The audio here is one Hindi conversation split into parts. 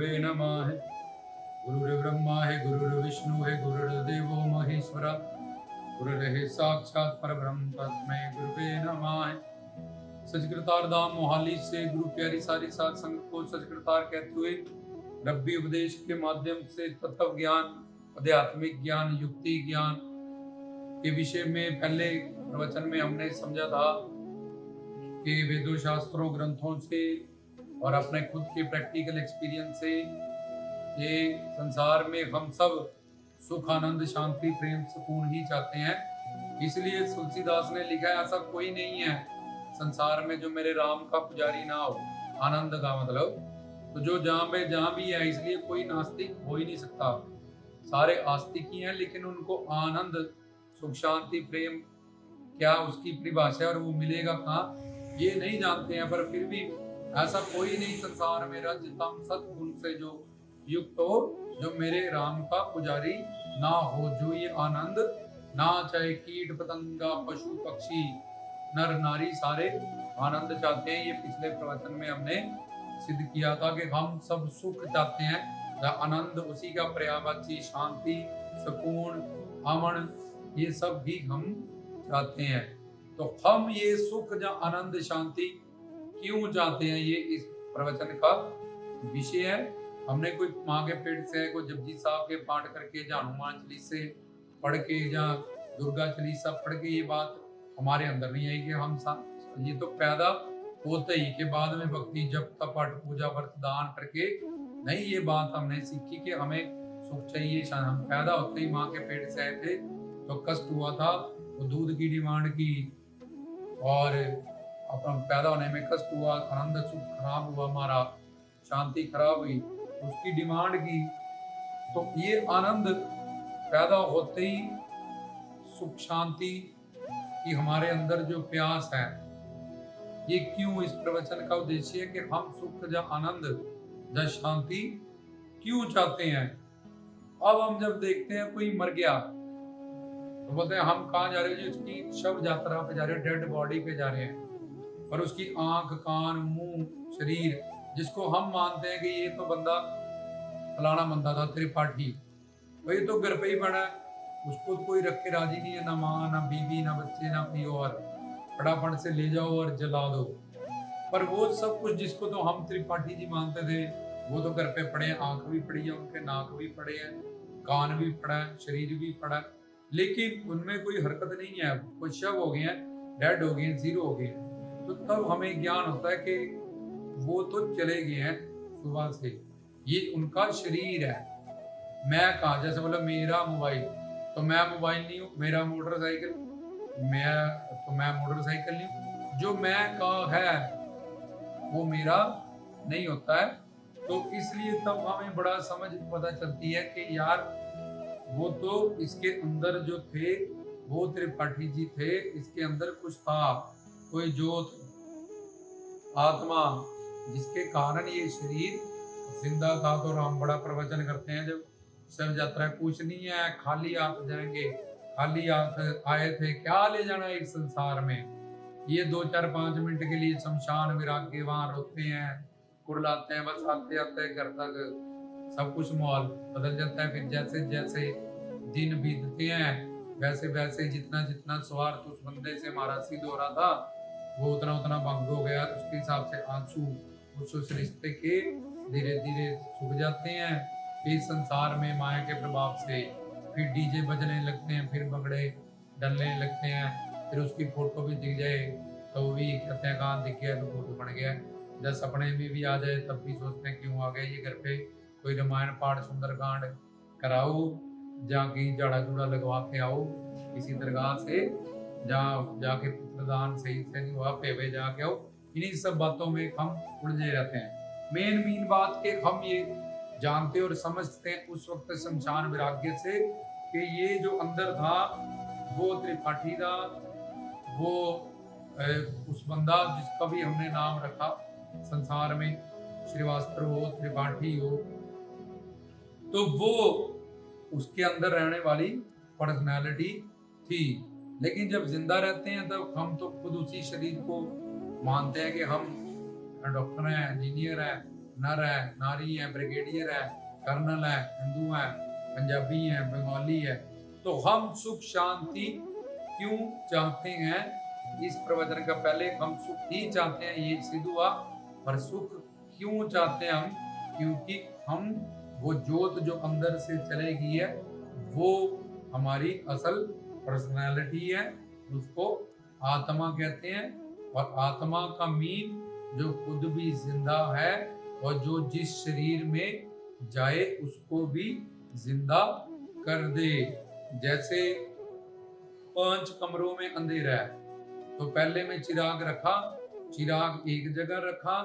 गुरुर्गुरुवे नमः। गुरुर्ब्रह्मा है गुरुर्विष्णु है गुरुर्देवो महेश्वरा गुरुर्हे साक्षात परब्रह्म तस्मै गुरुवे नमः। सचकृतार धाम मोहाली से गुरु प्यारी सारी साध संगत को सचकृतार कहते हुए रब्बी उपदेश के माध्यम से तत्व ज्ञान, आध्यात्मिक ज्ञान, युक्ति ज्ञान के विषय में पहले प्रवचन में हमने समझा था कि वेदों, शास्त्रों, ग्रंथों से और अपने खुद के प्रैक्टिकल एक्सपीरियंस से ये संसार में हम सब सुख, आनंद, शांति, प्रेम, सुकून ही चाहते हैं। इसलिए तुलसीदास ने लिखा है, ऐसा कोई नहीं है संसार में जो मेरे राम का पुजारी ना हो। आनंद का मतलब तो जो जहाँ भी है, इसलिए कोई नास्तिक हो ही नहीं सकता। सारे आस्तिक ही हैं, लेकिन उनको आनंद, सुख, शांति, प्रेम क्या उसकी परिभाषा और वो मिलेगा कहाँ ये नहीं जानते हैं। पर फिर भी ऐसा कोई नहीं संसार में रजतम सद्गुण से जो युक्त हो, जो मेरे राम का पुजारी ना हो, जो ये आनंद ना चाहे कीट पतंगा, पशु पक्षी, नर नारी सारे आनंद चाहते हैं। ये पिछले प्रवचन में हमने सिद्ध किया था कि हम सब सुख चाहते हैं, आनंद उसी का पर्यायवाची, शांति, सुकून, अमन, ये सब भी हम चाहते हैं। तो हम ये सुख या आनंद, शांति क्यों चाहते हैं, ये इस प्रवचन का विषय है। हमने कोई माँ के पेट से, कोई जपजी साहब के पाठ करके, या हनुमान चालीसा पढ़ के, या दुर्गा चालीसा पढ़ के ये बात हमारे अंदर नहीं आई कि हम ये तो पैदा होते ही के बाद में भक्ति, जप, तप, पाठ, पूजा, व्रत, दान करके नहीं, ये बात हमने सीखी कि हमें सुख चाहिए। हम पैदा होते ही माँ के पेट से आए थे तो कष्ट हुआ था, वो दूध की डिमांड की और अपना पैदा होने में कष्ट हुआ, आनंद सुख खराब हुआ, हमारा शांति खराब हुई, उसकी डिमांड की। तो ये आनंद पैदा होते ही सुख शांति की हमारे अंदर जो प्यास है, ये क्यों, इस प्रवचन का उद्देश्य है कि हम सुख या आनंद या शांति क्यों चाहते हैं। अब हम जब देखते हैं कोई मर गया तो बोलते हैं हम कहाँ जा रहे हैं जी, उसकी शव यात्रा पे जा रहे हैं, डेड बॉडी पे जा रहे हैं। पर उसकी आंख, कान, मुंह, शरीर, जिसको हम मानते हैं कि ये तो बंदा फलाना बंदा था त्रिपाठी, वही तो घर पे ही बना है, उसको कोई रख के राजी नहीं है, ना माँ, ना बीवी, ना बच्चे, ना कोई और, फटाफट से ले जाओ और जला दो। पर वो सब कुछ जिसको तो हम त्रिपाठी जी मानते थे, वो तो घर पे पड़े हैं, आंख भी पड़ी है, उनके नाक भी पड़े हैं, कान भी पड़ा है, शरीर भी पड़ा है, लेकिन उनमें कोई हरकत नहीं है, कोई शव हो गए हैं, डेड हो गए हैं, जीरो हो गए हैं। तो तब हमें ज्ञान होता है कि वो तो चले गए हैं सुबह से, ये उनका शरीर है। मैं कहा, जैसे बोला मेरा मोबाइल, तो मैं मोबाइल नहीं हूँ, मेरा मोटरसाइकिल, मैं मोटरसाइकिल नहीं हूँ, जो मैं का है वो मेरा नहीं होता है। तो इसलिए तब हमें बड़ा समझ पता चलती है कि यार वो तो इसके अंदर जो थे वो त्रिपाठी जी थे, इसके अंदर कुछ था, कोई ज्योत, आत्मा, जिसके कारण ये शरीर जिंदा था। तो राम बड़ा प्रवचन करते हैं जब शव यात्रा, कुछ नहीं है, खाली हाथ जाएंगे, खाली हाथ आए थे, क्या ले जाना इस संसार में। ये 2-4-5 मिनट के लिए शमशान विराग वहां रोते हैं, कुरलाते हैं, बस आते आते घर तक सब कुछ माहौल बदल जाता है। फिर जैसे जैसे दिन बीतते हैं, वैसे वैसे जितना जितना स्वार्थ उस बंदे से हमारा सिद्ध हो रहा था, वो उतना उतना भंग हो गया। उसके हिसाब से आंसू उस रिश्ते के धीरे धीरे सूख जाते हैं। इस संसार में माया के प्रभाव से फिर डीजे बजने लगते हैं, फिर भंगड़े डलने लगते हैं, फिर उसकी फोटो भी दिख जाए तो वो भी कहते हैं कहाँ दिख गया, तो फोटो बन गया। जब सपने में भी आ जाए तब भी सोचते हैं क्यों आ गए ये घर पे, कोई रामायण पाठ, सुंदरकांड कराओ, जाके जाड़ा जूड़ा लगवा के आओ किसी दरगाह से, जाके पितृदान सही से नहीं हुआ, पेवे जाके आओ। इन्हीं सब बातों में हम उलझे रहते हैं। मेन बात के हम ये जानते और समझते हैं उस वक्त शमशान विराग्य से कि ये जो अंदर था वो त्रिपाठी था, वो उस बंदा जिसका भी हमने नाम रखा संसार में, श्रीवास्तव हो, त्रिपाठी हो, तो वो उसके अंदर रहने वाली पर्सनालिटी थी। लेकिन जब जिंदा रहते हैं तब हम तो खुद उसी शरीर को मानते हैं कि हम डॉक्टर हैं, इंजीनियर हैं, नर है, नारी है, ब्रिगेडियर है, कर्नल है, हिंदू है, पंजाबी है, बंगाली है। तो हम सुख शांति क्यों चाहते हैं? इस प्रवचन का पहले हम सुख ही चाहते हैं, ये सिद्ध हुआ। पर सुख क्यों चाहते हैं हम? क्योंकि हम वो जोत जो अंदर से चलेगी है, वो हमारी असल पर्सनालिटी है, उसको आत्मा कहते हैं। और आत्मा का मीन जो खुद भी जिंदा है और जो जिस शरीर में जाए उसको भी जिंदा कर दे। जैसे 5 कमरों में अंधेरा है, तो पहले में चिराग रखा, चिराग एक जगह रखा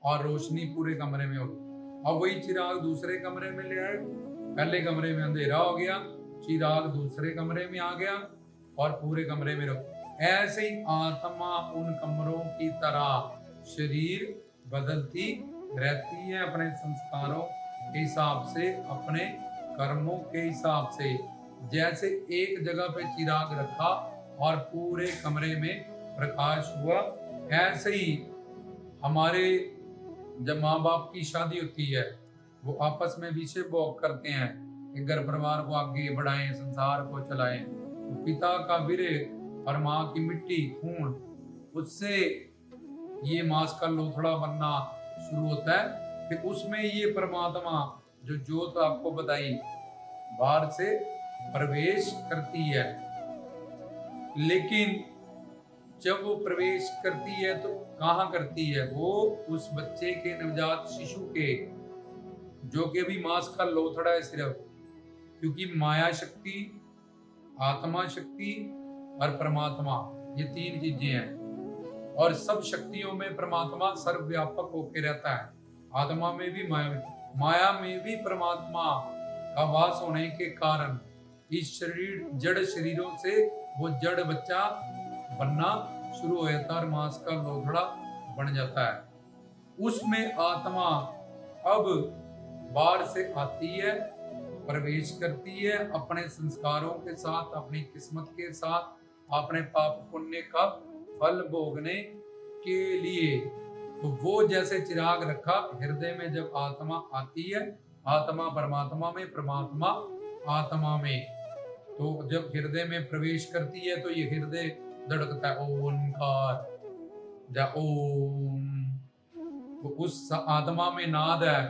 और रोशनी पूरे कमरे में होगी। अब वही चिराग दूसरे कमरे में ले आए, पहले कमरे में अंधेरा हो गया, चिराग दूसरे कमरे में आ गया और पूरे कमरे में रखो। ऐसे ही आत्मा उन कमरों की तरह शरीर बदलती रहती है अपने संस्कारों के हिसाब से, अपने कर्मों के हिसाब से। जैसे एक जगह पे चिराग रखा और पूरे कमरे में प्रकाश हुआ, ऐसे ही हमारे जब माँ बाप की शादी होती है, वो आपस में विषय भोग करते हैं कि घर परिवार को आगे बढ़ाएं, संसार को चलाएं। तो पिता का विरह और माँ की मिट्टी खून, उससे ये मांस का लोथड़ा बनना शुरू होता है। फिर उसमें ये परमात्मा जो जोत आपको बताई बाहर से प्रवेश करती है। लेकिन जब वो प्रवेश करती है तो कहाँ करती है? वो उस बच्चे के, नवजात शिशु के, जो कि अभी मांस का लोथड़ा है सिर्फ। क्योंकि माया शक्ति, आत्मा शक्ति और परमात्मा, ये 3 चीजें हैं। और सब शक्तियों में परमात्मा सर्वव्यापक होके रहता है। आत्मा में भी, माया में भी परमात्मा का वास होने के कारण इस शरीर, जड़ शरीरों से वो जड़ बच्चा बनना शुरू हो जाता है और मांस का लोथड़ा बन जाता है। उसमें आत्मा अब बाहर से आती है, प्रवेश करती है अपने संस्कारों के साथ, अपनी किस्मत के साथ, अपने पाप पुण्य का फल भोगने के लिए। तो वो जैसे चिराग रखा हृदय में, जब आत्मा आती है, आत्मा परमात्मा में, परमात्मा आत्मा में, तो जब हृदय में प्रवेश करती है तो ये हृदय धड़कता है, ओंकार, जा ओम। तो उस आत्मा में नाद है,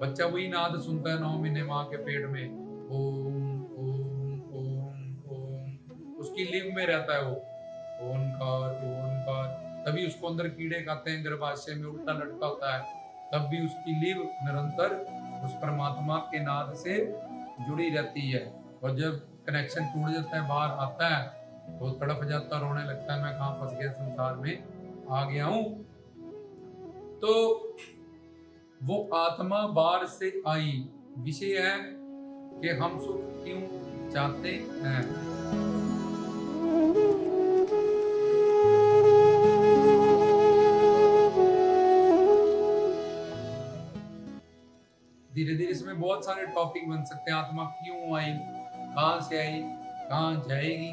बच्चा वही नाद सुनता है 9 महीने माँ के पेट में, ओम ओम ओम ओम। उसकी लिव में रहता है वो ओंकार ओंकार। तभी उसको अंदर कीड़े खाते हैं, गर्भाशय में उल्टा लटका होता है, तब भी उसकी लिव निरंतर उस परमात्मा के नाद से जुड़ी रहती है। और जब कनेक्शन टूट जाता है, बाहर आता है, तो तड़प जाता, रोने लगता है, मैं कहाँ फंस गया, संसार में आ गया हूं। तो वो आत्मा बाहर से आई। विषय है कि हम सुख क्यों चाहते हैं। धीरे धीरे इसमें बहुत सारे टॉपिक बन सकते हैं। आत्मा क्यों आई, कहां से आई, कहां जाएगी,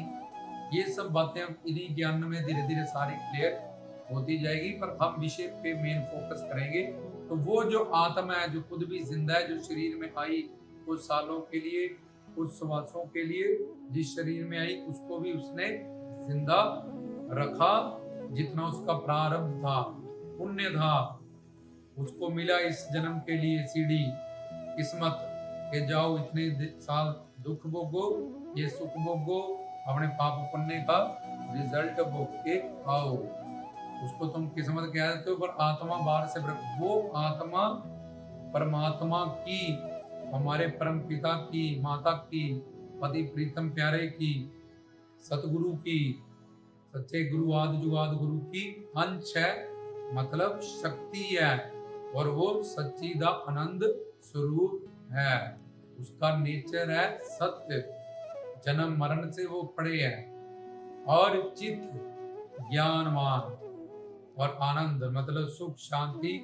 ये सब बातें इन्हीं ज्ञान में धीरे धीरे सारी क्लियर होती जाएगी। पर हम विषय पे मेन फोकस करेंगे। तो वो जो आत्मा है, जो खुद भी जिंदा है, जो शरीर में आई कुछ सालों के लिए, कुछ श्वासों के लिए, जिस शरीर में आई उसको भी उसने जिंदा रखा। जितना उसका प्रारब्ध था, पुण्य था, उसको मिला इस जन्म के लिए सीढ़ी, किस्मत के जाओ इतने साल दुख भोगो, ये सुख भोगो, अपने पाप पुण्य का रिजल्ट भोग के आओ। उसको तुम किस्मत कह देते हो, पर आत्मा बाहर से, वो आत्मा परमात्मा की, हमारे परम पिता की, माता की, पति प्रीतम प्यारे की, सतगुरु की, सच्चे गुरु आदि जुगाद गुरु की अंश है, मतलब शक्ति है। और वो सच्चिदा आनंद स्वरूप है। उसका नेचर है सत्य, जन्म मरण से वो पड़े है। और चित्त ज्ञानवान और आनंद, मतलब सुख शांति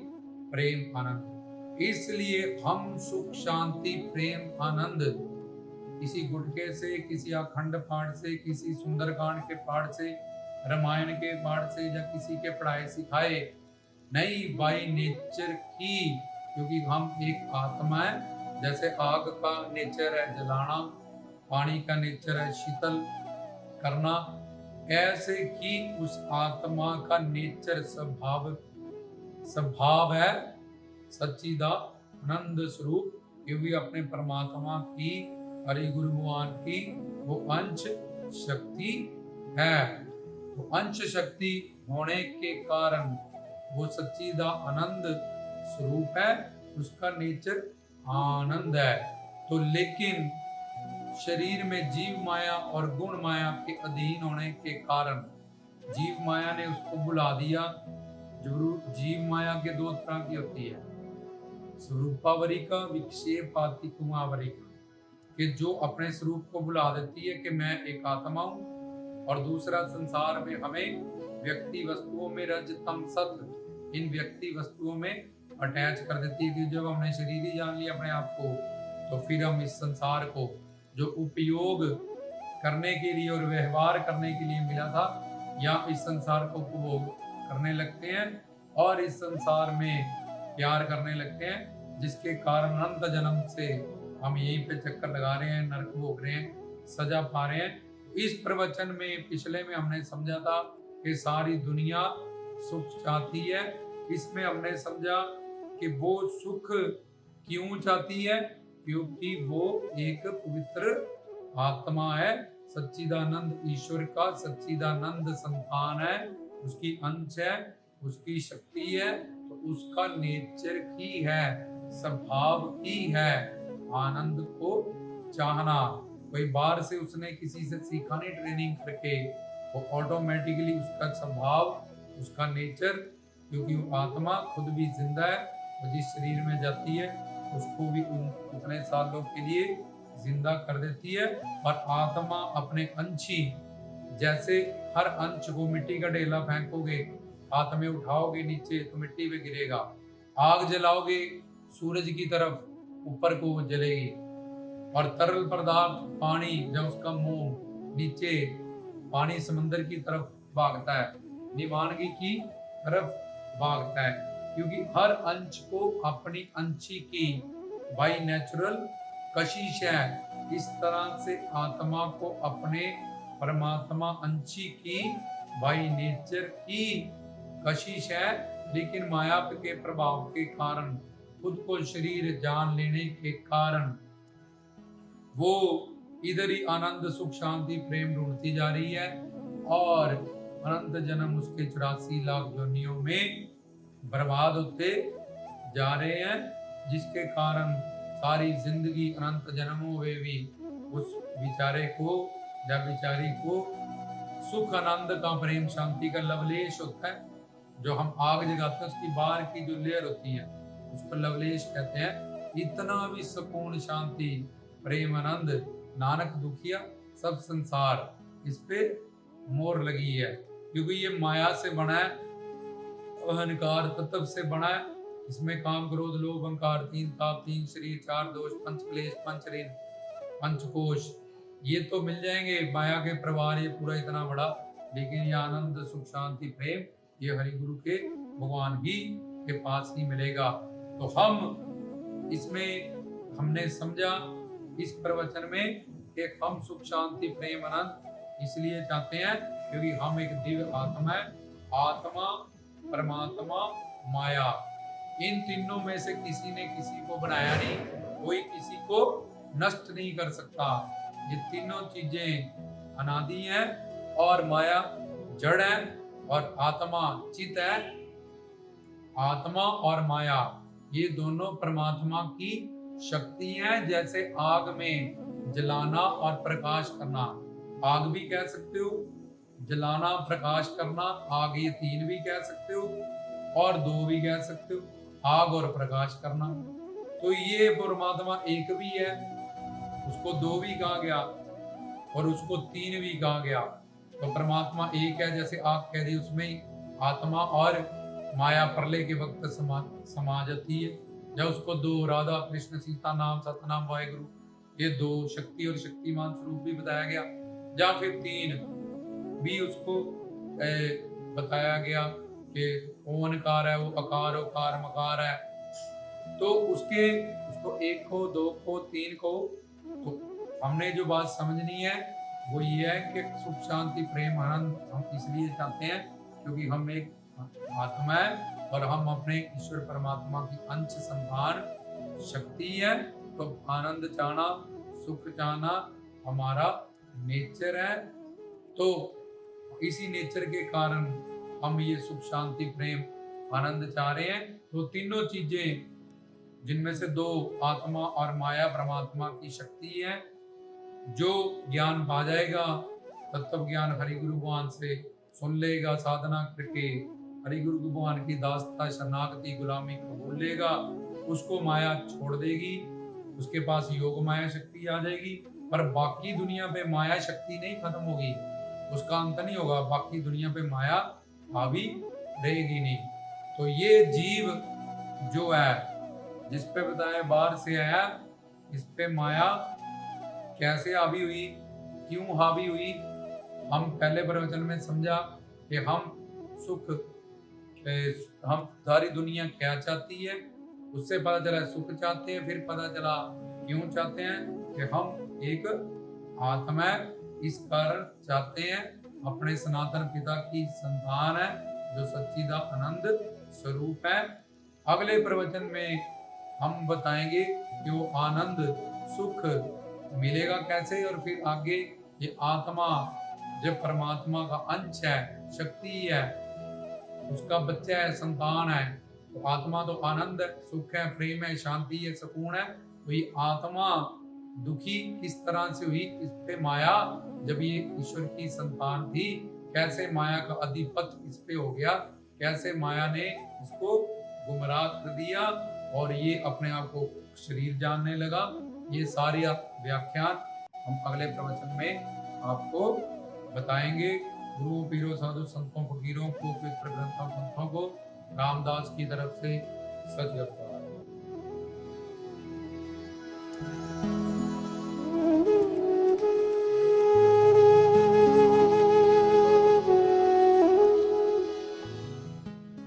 प्रेम आनंद। इसलिए हम सुख शांति प्रेम आनंद किसी गुटके से, किसी अखंड पाठ से, किसी सुंदरकांड के पाठ से, रामायण के पाठ से, या किसी के पढ़ाए सिखाए नहीं, बाई नेचर की क्योंकि हम एक आत्मा है। जैसे आग का नेचर है जलाना, पानी का नेचर है शीतल करना, ऐसे ही उस आत्मा का नेचर स्वभाव है सच्चिदानंद स्वरूप, क्योंकि अपने परमात्मा की, हरि गुरु भगवान की वो अंश शक्ति है। तो अंश शक्ति होने के कारण वो सच्चिदानंद स्वरूप है, उसका नेचर आनंद है। तो लेकिन शरीर में जीव माया और गुण माया के अधीन होने के कारण जीव माया ने उसको बुला दिया। जीव माया के दो तरह की होती है, स्वरूपावरी का, विक्षेपाति कुमावरी का, कि जो अपने स्वरूप को बुला देती है कि मैं एक आत्मा हूं, और दूसरा संसार में हमें व्यक्ति वस्तुओं में रज तम सत, इन व्यक्ति वस्तुओं में अटैच कर देती है कि जब हमने शरीर ही जान लिया अपने आप को, तो फिर हम इस संसार को जो उपयोग करने के लिए और व्यवहार करने के लिए मिला था, या इस संसार को उपभोग करने लगते हैं और इस संसार में प्यार करने लगते हैं, जिसके कारण अनंत जन्म से हम यहीं पे चक्कर लगा रहे हैं, नरक भोग रहे हैं, सजा पा रहे हैं। इस प्रवचन में पिछले में हमने समझा था कि सारी दुनिया सुख चाहती है। इसमें हमने समझा कि वो सुख क्यों चाहती है, क्योंकि वो एक पवित्र आत्मा है, सच्चिदानंद ईश्वर का सच्चिदानंद संतान है, उसकी अंश है, उसकी शक्ति है, तो उसका नेचर ही है, स्वभाव ही है आनंद को चाहना। कोई बाहर से उसने किसी से सीखा नहीं ट्रेनिंग करके, वो ऑटोमेटिकली उसका स्वभाव, उसका नेचर, क्योंकि वो आत्मा खुद भी जिंदा है, वो जिस शरीर में जाती है उसको भी उतने सालों के लिए जिंदा कर देती है। और आत्मा अपने अंशी, जैसे हर अंश को मिट्टी का ढेला फेंकोगे, हाथ में उठाओगे नीचे तो मिट्टी पे गिरेगा, आग जलाओगे सूरज की तरफ ऊपर को जलेगी, और तरल पदार्थ पानी जब उसका मुंह नीचे पानी समंदर की तरफ भागता है, निवानगी की तरफ भागता है, क्योंकि हर अंश को अपनी अंशी की बाई नेचुरल कशिश है। इस तरह से आत्मा को अपने परमात्मा अंशी की बाई नेचर की कशिश है, लेकिन माया के प्रभाव के कारण, खुद को शरीर जान लेने के कारण वो इधर ही आनंद सुख शांति प्रेम ढूंढती जा रही है, और अनंत जन्म उसके 84 लाख योनियों में बर्बाद होते जा रहे हैं, जिसके कारण सारी जिंदगी अनंत जन्मों में भी उस बेचारे को या बेचारी को सुख आनंद का प्रेम शांति का लवलेश होता है। जो हम आग जगाते हैं उसकी बाहर की जो लेयर होती है उसको लवलेश कहते हैं। इतना भी सुकून शांति प्रेम आनंद नानक दुखिया सब संसार इस पे मोर लगी है, क्योंकि ये माया से बना है, अहंकार तत्व से बना है। इसमें काम क्रोध लोभ अहंकार, तीन ताप, तीन शरीर, चार दोष, पंच क्लेश, पंच ऋण, पंचकोश, ये तो मिल जाएंगे माया के प्रवाह, ये पूरा इतना बड़ा, लेकिन ये आनंद सुख शांति प्रेम ये हरि गुरु के भगवान ही के पास ही मिलेगा। तो हम इसमें हमने समझा इस प्रवचन में कि हम सुख शांति प्रेम आनंद इसलिए चाहते हैं क्योंकि हम एक दिव्य आत्मा है। आत्मा, परमात्मा, माया, इन तीनों में से किसी ने किसी को बनाया नहीं, कोई किसी को नष्ट नहीं कर सकता। ये तीनों चीजें अनादि हैं, और माया जड़ है और आत्मा चित है। आत्मा और माया ये दोनों परमात्मा की शक्ति है। जैसे आग में जलाना और प्रकाश करना, आग भी कह सकते हो, जलाना प्रकाश करना, आग ये तीन भी कह सकते हो और दो भी कह सकते हो, आग और प्रकाश करना। तो ये परमात्मा एक भी है, उसको दो भी कहा गया और उसको तीन भी कहा गया। तो परमात्मा एक है, जैसे आग कह दी, उसमें आत्मा और माया प्रलय के वक्त समा जाती है। जब उसको दो, राधा कृष्ण सीता नाम सतनाम वाहेगुरु, ये दो शक्ति और शक्तिमान स्वरूप भी बताया गया, या फिर तीन भी उसको बताया गया कि ओंकार है, वो अकार उकार मकार है, तो उसको एक को, दो को, तीन को, तो हमने जो बात समझनी है वो ये है कि सुख शांति प्रेम आनंद हम इसलिए चाहते हैं क्योंकि हम एक आत्मा है और हम अपने ईश्वर परमात्मा की अंश संतान शक्ति है। तो आनंद चाहना, सुख चाहना हमारा नेचर है। तो इसी नेचर के कारण हम ये सुख शांति प्रेम आनंद चाह रहे हैं। तो तीनों चीजें जिनमें से दो आत्मा और माया परमात्मा की शक्ति है। जो ज्ञान पा जाएगा तत्व ज्ञान हरि गुरु भगवान से सुन लेगा, साधना करके हरि गुरु भगवान की दासता शरणागति गुलामी कबूल लेगा, उसको माया छोड़ देगी, उसके पास योग माया शक्ति आ जाएगी। पर बाकी दुनिया पे माया शक्ति नहीं खत्म होगी, उसका अंत नहीं होगा, बाकी दुनिया पे माया हावी रहेगी नहीं। तो ये जीव जो है जिस पे बताया बाहर से आया, इस पे माया कैसे हावी हुई, क्यों हावी हुई, हम पहले प्रवचन में समझा कि हम सुख, हम सारी दुनिया क्या चाहती है, उससे पता चला सुख चाहते हैं। फिर पता चला क्यों चाहते हैं कि हम एक आत्मा है, इस कारण चाहते हैं, अपने सनातन पिता की संतान है जो सच्चिदा आनंद स्वरूप है। अगले प्रवचन में हम बताएंगे कि वो आनंद सुख मिलेगा कैसे, और फिर आगे ये आत्मा जब परमात्मा का अंश है, शक्ति है, उसका बच्चा है, संतान है, तो आत्मा तो आनंद है, सुख है, प्रेम है, शांति है, सुकून है। तो ये आत्मा दुखी किस तरह से हुई, इस पे माया, जब ये ईश्वर की संतान थी, कैसे माया का अधिपत्य इस पे हो गया, कैसे माया ने इसको गुमराह कर दिया और ये अपने आप को शरीर जानने लगा। ये सारी व्याख्यान हम अगले प्रवचन में आपको बताएंगे। गुरुओं, पीरों, साधु संतों, फकीरों को, पवित्र ग्रंथों, संतों को रामदास की तरफ से सच करता है।